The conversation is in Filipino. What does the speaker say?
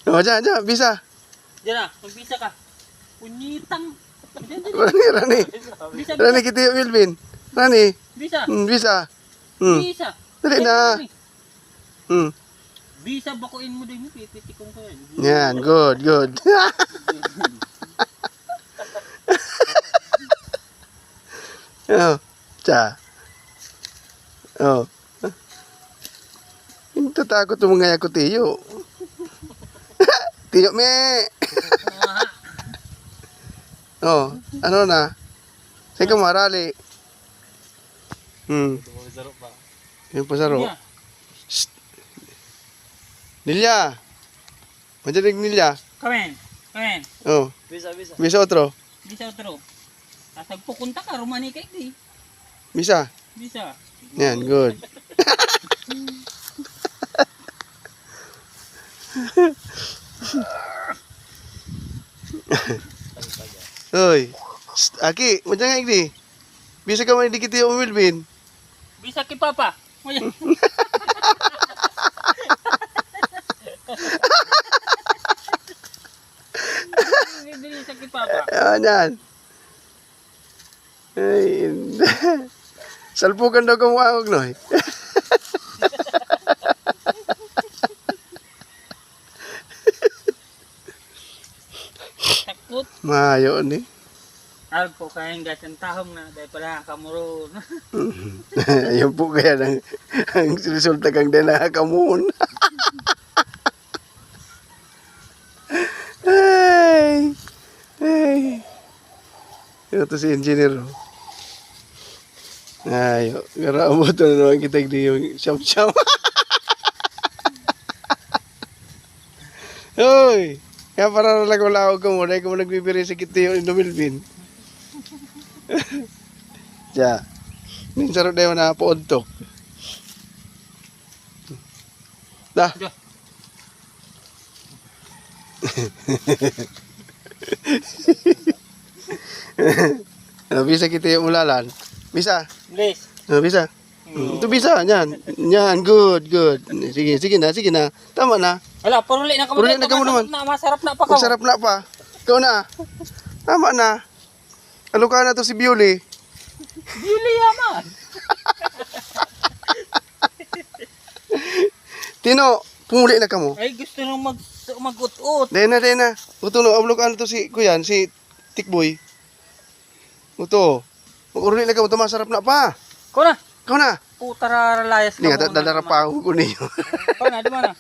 Oh, dyan, bisa. Diyan na, magbisa ka. Punyitang. Diyan. Rani. Bisa, Rani, kita yung Wilvin. Rani. Bisa. Bisa. Bisa. Dali na. Bisa, bakuin mo din. Pipitikong ko yan. Yan, good. Oh, cha. Oh. Hindi takot mo nga ako, Tiyo. Tiyo, me. Oh, ano na? Saan ka marali? Yung pasaro. Shh. Nilya. Majalig Nilya. Kamen. Oh, Bisa. bisa otro. Bisa otro. Asag pukunta ka, rumani kay di. Bisa. Bisa. Yan, good. Hoy. Shh, Aki, majalig di. Bisa ka man dikit yung Wilvin. Bisa kay Papa. Moya. Bisa kay Papa. Yan. Ay, salpukan daw kumukha ko, Noy. Takot. Mayo ni. Alpo kayang gasang tahong na dahil pala kamuro. Ayun po kaya ang resulta kang dala kamun. Ay. Ito si engineer. Ayo, gara mo to na naman kita di yung siyam-siyam. Hoy, kaya para lagaw-lagaw ka mo, dahil ka mo nagbibiri sa kita yung Indomilbin. Ja. Minsan rin na poontok. Dah. Bisa kita yung ulalan. Bisa. Please. Bisa. Itu bisa, yan, good. Sige na. Tama na. Wala, puruli na ka mo. Puruli na ka mo naman. Masarap na pa ka. Masarap na pa. Ikaw na. Tama na. Ano ka na to si Bioli? Bili yaman. Tino, pumuli na ka mo. Ay, gusto nang mag-ut-ut. Dahil na. Uto no, ablok ano to si Kuyan, si Tikboy. Uto. Mag-uruli na ka mo, ito masarap na pa. Ko na. Ikaw na. Putara layas Hindi nga, dadara pa ako ko ninyo. Ko na, di ba na?